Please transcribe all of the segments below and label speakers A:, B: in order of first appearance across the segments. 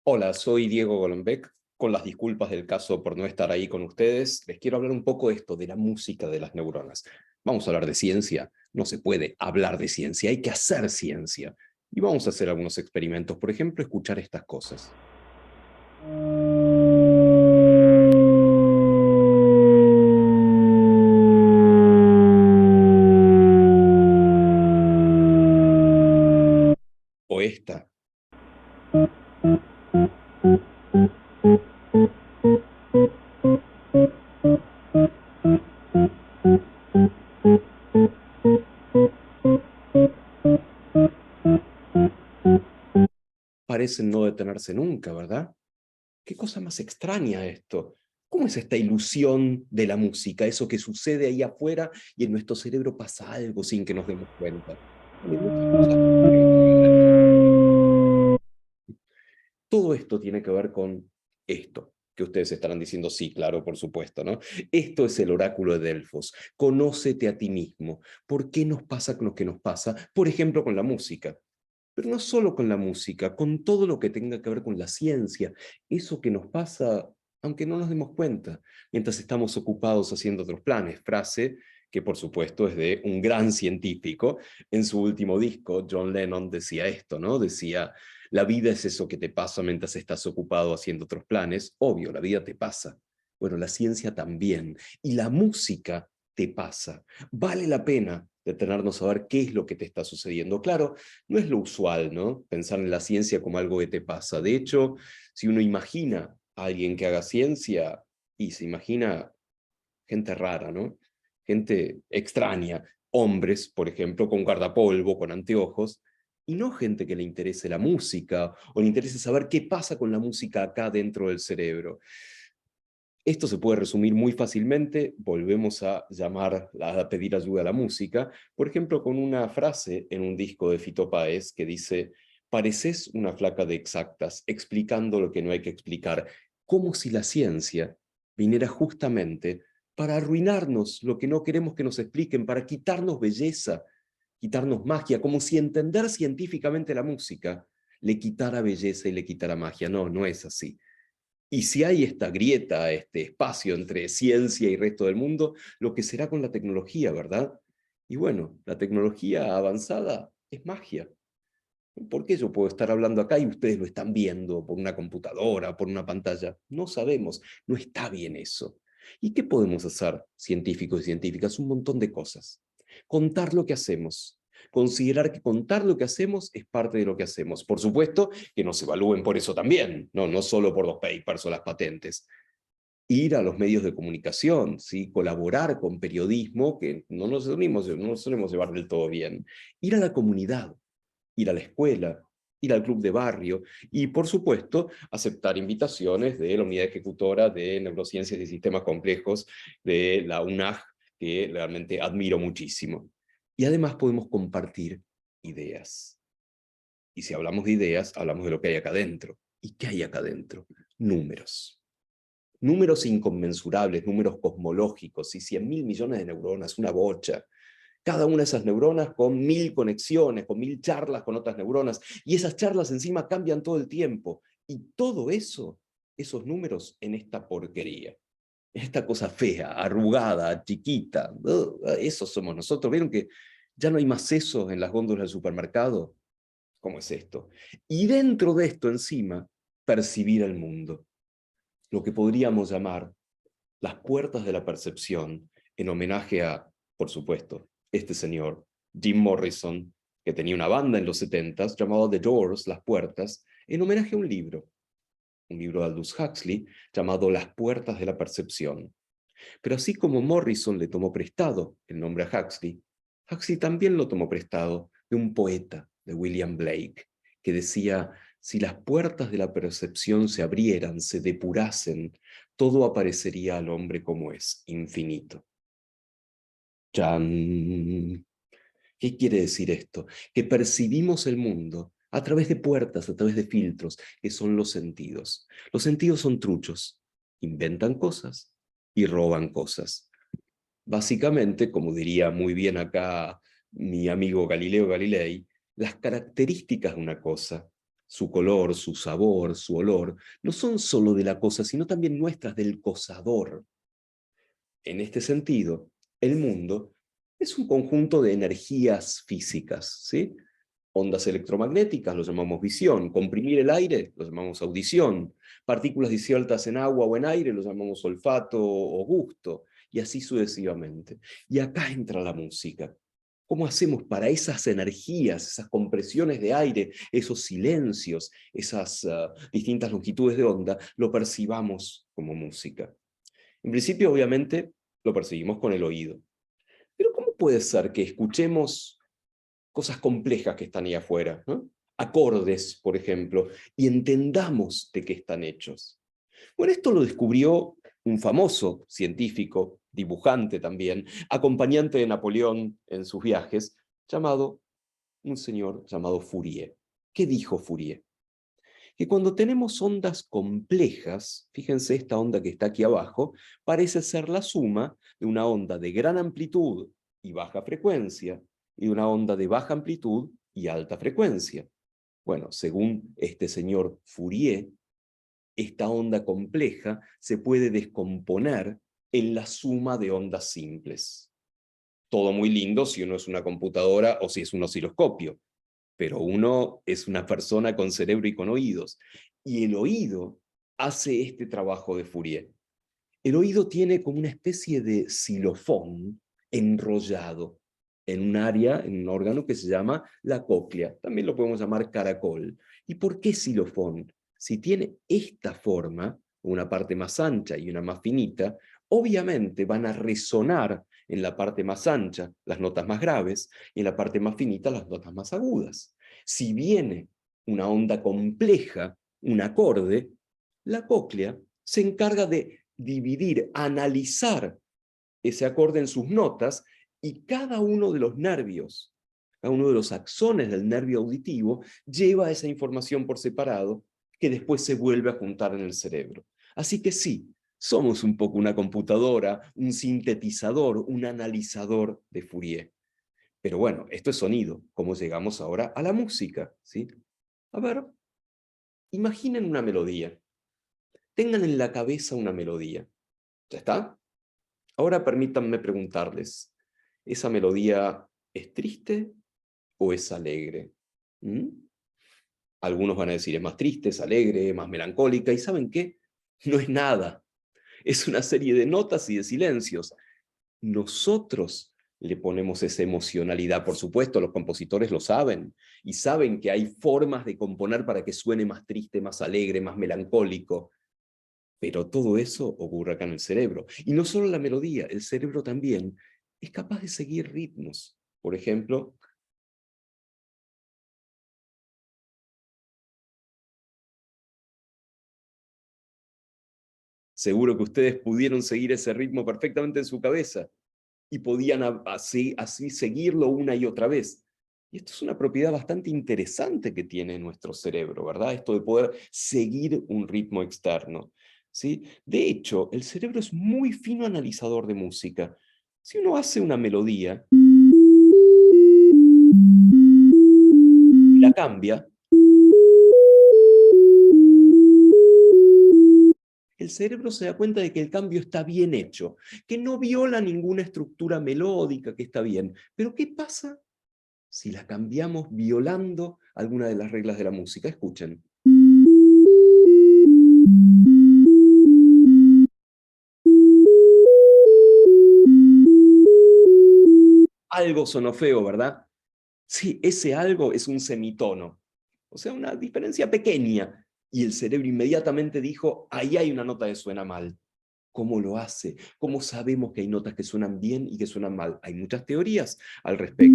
A: Hola, soy Diego Golombek. Con las disculpas del caso por no estar ahí con ustedes, les quiero hablar un poco de esto, de la música de las neuronas. Vamos a hablar de ciencia. No se puede hablar de ciencia, hay que hacer ciencia. Y vamos a hacer algunos experimentos, por ejemplo, escuchar estas cosas. O esta. Parecen no detenerse nunca, ¿verdad? ¿Qué cosa más extraña esto? ¿Cómo es esta ilusión de la música? Eso que sucede ahí afuera y en nuestro cerebro pasa algo sin que nos demos cuenta. Bueno, hay muchas cosas que podríamos hablar de esto. Todo esto tiene que ver con esto, que ustedes estarán diciendo, sí, claro, por supuesto, ¿no? Esto es el oráculo de Delfos. Conócete a ti mismo. ¿Por qué nos pasa lo que nos pasa? Por ejemplo, con la música. Pero no solo con la música, con todo lo que tenga que ver con la ciencia. Eso que nos pasa, aunque no nos demos cuenta, mientras estamos ocupados haciendo otros planes. Frase que por supuesto es de un gran científico. En su último disco, John Lennon decía esto, ¿no? Decía, la vida es eso que te pasa mientras estás ocupado haciendo otros planes. Obvio, la vida te pasa. Bueno, la ciencia también. Y la música te pasa. Vale la pena detenernos a ver qué es lo que te está sucediendo. Claro, no es lo usual, ¿no? Pensar en la ciencia como algo que te pasa. De hecho, si uno imagina a alguien que haga ciencia y se imagina gente rara, ¿no? Gente extraña, hombres, por ejemplo, con guardapolvo, con anteojos, y no gente que le interese la música o le interese saber qué pasa con la música acá dentro del cerebro. Esto se puede resumir muy fácilmente, volvemos a a pedir ayuda a la música, por ejemplo, con una frase en un disco de Fito Páez que dice, pareces una flaca de exactas, explicando lo que no hay que explicar, como si la ciencia viniera justamente para arruinarnos lo que no queremos que nos expliquen, para quitarnos belleza, quitarnos magia, como si entender científicamente la música le quitara belleza y le quitara magia. No, no es así. Y si hay esta grieta, este espacio entre ciencia y resto del mundo, lo que será con la tecnología, ¿verdad? Y bueno, la tecnología avanzada es magia. ¿Por qué yo puedo estar hablando acá y ustedes lo están viendo por una computadora, por una pantalla? No sabemos, no está bien eso. ¿Y qué podemos hacer, científicos y científicas? Un montón de cosas. Contar lo que hacemos. Considerar que contar lo que hacemos es parte de lo que hacemos. Por supuesto, que nos evalúen por eso también, no solo por los papers o las patentes. Ir a los medios de comunicación, ¿sí? Colaborar con periodismo, que no nos solemos llevar del todo bien. Ir a la comunidad, ir a la escuela, ir al club de barrio y, por supuesto, aceptar invitaciones de la Unidad Ejecutora de Neurociencias y Sistemas Complejos de la UNAG, que realmente admiro muchísimo. Y además podemos compartir ideas. Y si hablamos de ideas, hablamos de lo que hay acá adentro. ¿Y qué hay acá adentro? Números. Números inconmensurables, números cosmológicos, y 100.000 millones de neuronas, una bocha. Cada una de esas neuronas con 1.000 conexiones, con 1.000 charlas con otras neuronas, y esas charlas encima cambian todo el tiempo. Y todo eso, esos números en esta porquería, esta cosa fea, arrugada, chiquita, eso somos nosotros. ¿Vieron que ya no hay más eso en las góndolas del supermercado? ¿Cómo es esto? Y dentro de esto encima, percibir el mundo, lo que podríamos llamar las puertas de la percepción, en homenaje a, por supuesto, este señor, Jim Morrison, que tenía una banda en los 70s llamado The Doors, Las Puertas, en homenaje a un libro de Aldous Huxley llamado Las Puertas de la Percepción. Pero así como Morrison le tomó prestado el nombre a Huxley, Huxley también lo tomó prestado de un poeta, de William Blake, que decía, si las puertas de la percepción se abrieran, se depurasen, todo aparecería al hombre como es, infinito. ¡Chan! ¿Qué quiere decir esto? Que percibimos el mundo a través de puertas, a través de filtros, que son los sentidos. Los sentidos son truchos, inventan cosas y roban cosas. Básicamente, como diría muy bien acá mi amigo Galileo Galilei, las características de una cosa su color, su sabor, su olor, no son solo de la cosa, sino también nuestras, del gozador. En este sentido, el mundo es un conjunto de energías físicas, ¿sí? Ondas electromagnéticas, lo llamamos visión. Comprimir el aire, lo llamamos audición. Partículas disueltas en agua o en aire, lo llamamos olfato o gusto. Y así sucesivamente. Y acá entra la música. ¿Cómo hacemos para esas energías, esas compresiones de aire, esos silencios, esas distintas longitudes de onda, lo percibamos como música? En principio, obviamente, lo percibimos con el oído. Pero ¿cómo puede ser que escuchemos cosas complejas que están ahí afuera, ¿no? Acordes, por ejemplo, y entendamos de qué están hechos? Bueno, esto lo descubrió un famoso científico, dibujante también, acompañante de Napoleón en sus viajes, un señor llamado Fourier. ¿Qué dijo Fourier? Que cuando tenemos ondas complejas, fíjense esta onda que está aquí abajo, parece ser la suma de una onda de gran amplitud y baja frecuencia, y de una onda de baja amplitud y alta frecuencia. Bueno, según este señor Fourier, esta onda compleja se puede descomponer en la suma de ondas simples. Todo muy lindo si uno es una computadora o si es un osciloscopio, pero uno es una persona con cerebro y con oídos. Y el oído hace este trabajo de Fourier. El oído tiene como una especie de xilofón enrollado en un área, en un órgano que se llama la cóclea. También lo podemos llamar caracol. ¿Y por qué xilofón? Si tiene esta forma, una parte más ancha y una más finita, obviamente van a resonar en la parte más ancha las notas más graves y en la parte más finita las notas más agudas. Si viene una onda compleja, un acorde, la cóclea se encarga de dividir, analizar ese acorde en sus notas y cada uno de los nervios, cada uno de los axones del nervio auditivo lleva esa información por separado que después se vuelve a juntar en el cerebro. Así que sí, somos un poco una computadora, un sintetizador, un analizador de Fourier. Pero bueno, esto es sonido. ¿Cómo llegamos ahora a la música? ¿Sí? A ver, imaginen una melodía. Tengan en la cabeza una melodía. ¿Ya está? Ahora permítanme preguntarles, ¿esa melodía es triste o es alegre? ¿Mm? Algunos van a decir, es más triste, es alegre, más melancólica, y ¿saben qué? No es nada. Es una serie de notas y de silencios. Nosotros le ponemos esa emocionalidad, por supuesto, los compositores lo saben, y saben que hay formas de componer para que suene más triste, más alegre, más melancólico. Pero todo eso ocurre acá en el cerebro. Y no solo la melodía, el cerebro también es capaz de seguir ritmos. Por ejemplo, seguro que ustedes pudieron seguir ese ritmo perfectamente en su cabeza y podían así seguirlo una y otra vez. Y esto es una propiedad bastante interesante que tiene nuestro cerebro, ¿verdad? Esto de poder seguir un ritmo externo, ¿sí? De hecho, el cerebro es muy fino analizador de música. Si uno hace una melodía, la cambia, el cerebro se da cuenta de que el cambio está bien hecho, que no viola ninguna estructura melódica, que está bien. Pero ¿qué pasa si la cambiamos violando alguna de las reglas de la música? Escuchen. Algo sonó feo, ¿verdad? Sí, ese algo es un semitono, o sea, una diferencia pequeña. Y el cerebro inmediatamente dijo, ahí hay una nota que suena mal. ¿Cómo lo hace? ¿Cómo sabemos que hay notas que suenan bien y que suenan mal? Hay muchas teorías al respecto.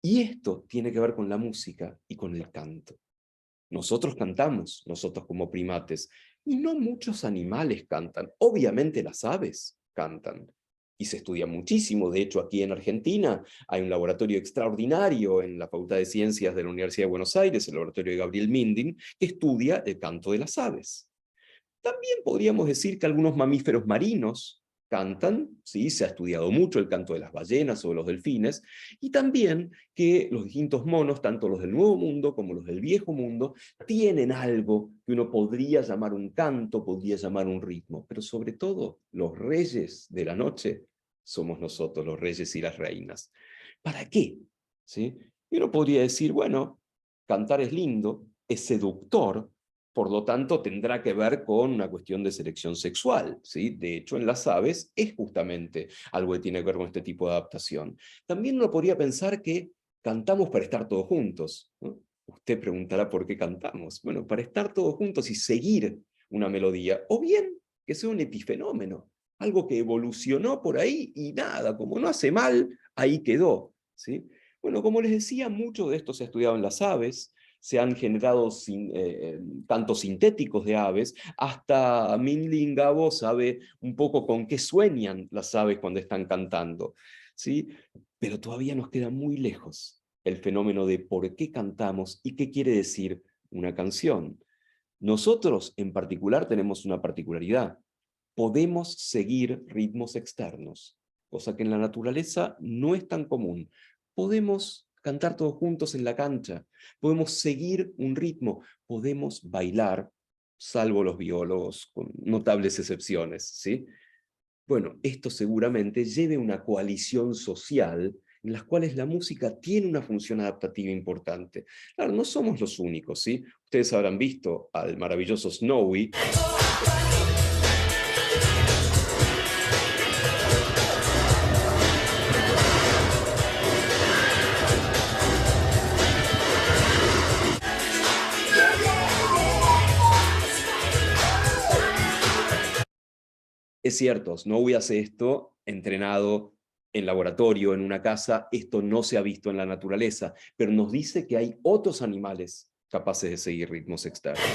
A: Y esto tiene que ver con la música y con el canto. Nosotros cantamos, nosotros como primates, y no muchos animales cantan. Obviamente las aves cantan. Y se estudia muchísimo. De hecho, aquí en Argentina hay un laboratorio extraordinario en la Facultad de Ciencias de la Universidad de Buenos Aires, el laboratorio de Gabriel Mindin, que estudia el canto de las aves. También podríamos decir que algunos mamíferos marinos cantan, ¿sí? Se ha estudiado mucho el canto de las ballenas o de los delfines, y también que los distintos monos, tanto los del Nuevo Mundo como los del Viejo Mundo, tienen algo que uno podría llamar un canto, podría llamar un ritmo, pero sobre todo los reyes de la noche somos nosotros, los reyes y las reinas. ¿Para qué? ¿Sí? Y uno podría decir, bueno, cantar es lindo, es seductor, por lo tanto tendrá que ver con una cuestión de selección sexual, ¿sí? De hecho, en las aves es justamente algo que tiene que ver con este tipo de adaptación. También uno podría pensar que cantamos para estar todos juntos, ¿no? Usted preguntará por qué cantamos. Bueno, para estar todos juntos y seguir una melodía, o bien que sea un epifenómeno, algo que evolucionó por ahí y nada, como no hace mal, ahí quedó, ¿sí? Bueno, como les decía, mucho de esto se ha estudiado en las aves, se han generado cantos sintéticos de aves, hasta Minling Gabo sabe un poco con qué sueñan las aves cuando están cantando, ¿sí? Pero todavía nos queda muy lejos el fenómeno de por qué cantamos y qué quiere decir una canción. Nosotros en particular tenemos una particularidad: podemos seguir ritmos externos, cosa que en la naturaleza no es tan común. Podemos cantar todos juntos en la cancha, podemos seguir un ritmo, podemos bailar, salvo los biólogos, con notables excepciones, ¿sí? Bueno, esto seguramente lleve a una coalición social en las cuales la música tiene una función adaptativa importante. Claro, no somos los únicos, ¿sí? Ustedes habrán visto al maravilloso Snowy. Es cierto, Snowy hace esto entrenado en laboratorio, en una casa, esto no se ha visto en la naturaleza, pero nos dice que hay otros animales capaces de seguir ritmos externos.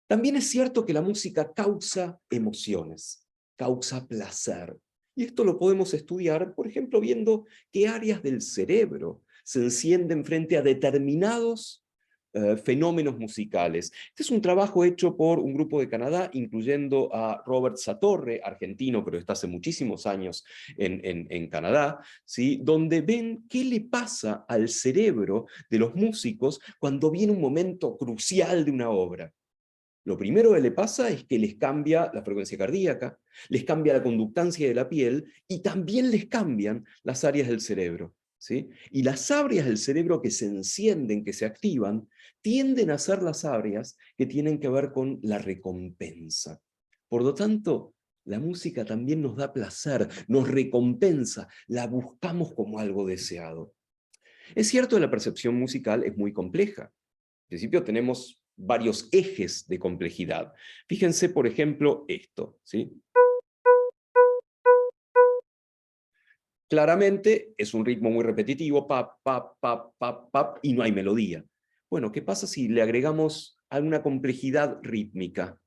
A: También es cierto que la música causa emociones, causa placer. Y esto lo podemos estudiar, por ejemplo, viendo qué áreas del cerebro se encienden frente a determinados fenómenos musicales. Este es un trabajo hecho por un grupo de Canadá, incluyendo a Robert Satorre, argentino, pero está hace muchísimos años en Canadá, ¿sí? Donde ven qué le pasa al cerebro de los músicos cuando viene un momento crucial de una obra. Lo primero que le pasa es que les cambia la frecuencia cardíaca, les cambia la conductancia de la piel y también les cambian las áreas del cerebro, ¿sí? Y las áreas del cerebro que se encienden, que se activan, tienden a ser las áreas que tienen que ver con la recompensa. Por lo tanto, la música también nos da placer, nos recompensa, la buscamos como algo deseado. Es cierto que la percepción musical es muy compleja. En principio tenemos varios ejes de complejidad. Fíjense, por ejemplo, esto, ¿sí? Claramente es un ritmo muy repetitivo, pap, pap, pap, pap, pap, y no hay melodía. Bueno, ¿qué pasa si le agregamos alguna complejidad rítmica?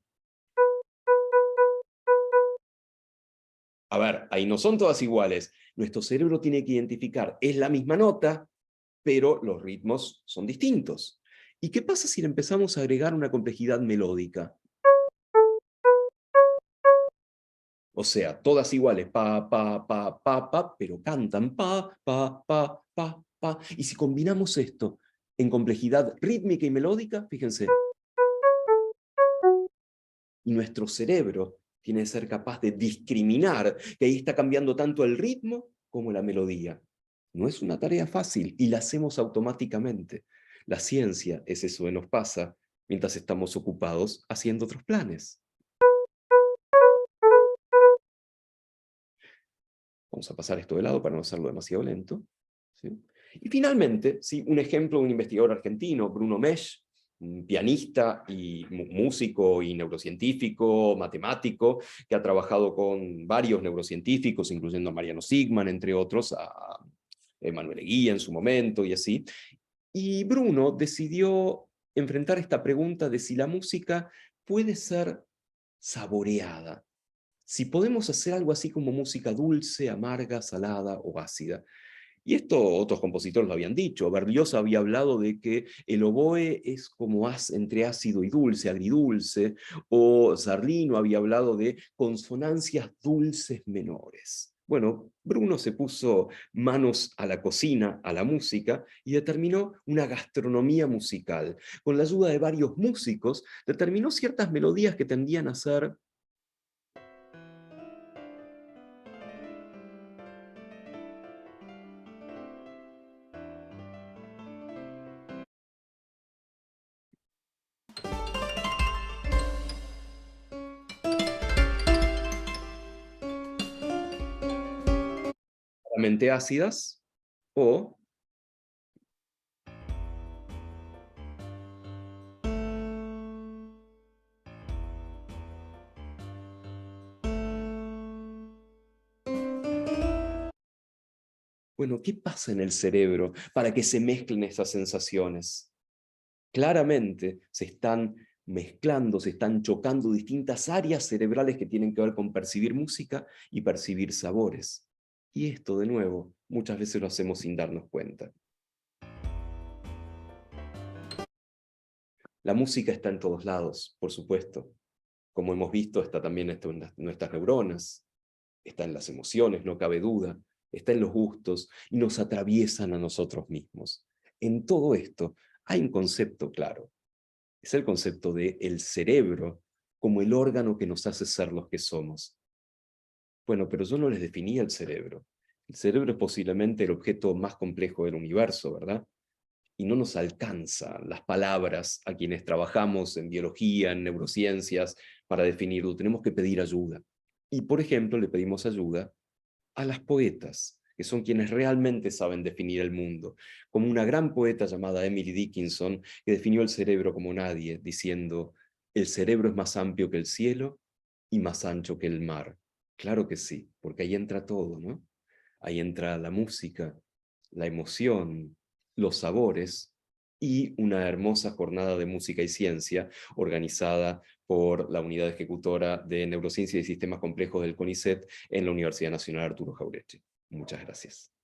A: A ver, ahí no son todas iguales. Nuestro cerebro tiene que identificar, es la misma nota, pero los ritmos son distintos. ¿Y qué pasa si le empezamos a agregar una complejidad melódica? O sea, todas iguales, pa, pa, pa, pa, pa, pero cantan pa, pa, pa, pa, pa. Y si combinamos esto en complejidad rítmica y melódica, fíjense, y nuestro cerebro tiene que ser capaz de discriminar que ahí está cambiando tanto el ritmo como la melodía. No es una tarea fácil y la hacemos automáticamente. La ciencia es eso que nos pasa mientras estamos ocupados haciendo otros planes. Vamos a pasar esto de lado para no hacerlo demasiado lento, ¿sí? Y finalmente, ¿sí? Un ejemplo de un investigador argentino, Bruno Mesch, un pianista y músico y neurocientífico, matemático, que ha trabajado con varios neurocientíficos, incluyendo a Mariano Sigman, entre otros, a Manuel Eguía en su momento y así. Y Bruno decidió enfrentar esta pregunta de si la música puede ser saboreada, si podemos hacer algo así como música dulce, amarga, salada o ácida. Y esto otros compositores lo habían dicho. Berlioz había hablado de que el oboe es como entre ácido y dulce, agridulce, o Zarlino había hablado de consonancias dulces menores. Bueno, Bruno se puso manos a la cocina, a la música, y determinó una gastronomía musical. Con la ayuda de varios músicos, determinó ciertas melodías que tendían a ser claramente ácidas o bueno, ¿qué pasa en el cerebro para que se mezclen esas sensaciones? Claramente se están mezclando, se están chocando distintas áreas cerebrales que tienen que ver con percibir música y percibir sabores. Y esto, de nuevo, muchas veces lo hacemos sin darnos cuenta. La música está en todos lados, por supuesto. Como hemos visto, está también esto en nuestras neuronas, está en las emociones, no cabe duda, está en los gustos y nos atraviesan a nosotros mismos. En todo esto hay un concepto claro. Es el concepto de el cerebro como el órgano que nos hace ser los que somos. Bueno, pero yo no les definía el cerebro. El cerebro es posiblemente el objeto más complejo del universo, ¿verdad? Y no nos alcanza las palabras a quienes trabajamos en biología, en neurociencias, para definirlo. Tenemos que pedir ayuda. Y, por ejemplo, le pedimos ayuda a las poetas, que son quienes realmente saben definir el mundo, como una gran poeta llamada Emily Dickinson, que definió el cerebro como nadie, diciendo, el cerebro es más amplio que el cielo y más ancho que el mar. Claro que sí, porque ahí entra todo, ¿no? Ahí entra la música, la emoción, los sabores y una hermosa jornada de música y ciencia organizada por la Unidad Ejecutora de Neurociencia y Sistemas Complejos del CONICET en la Universidad Nacional Arturo Jauretche. Muchas gracias.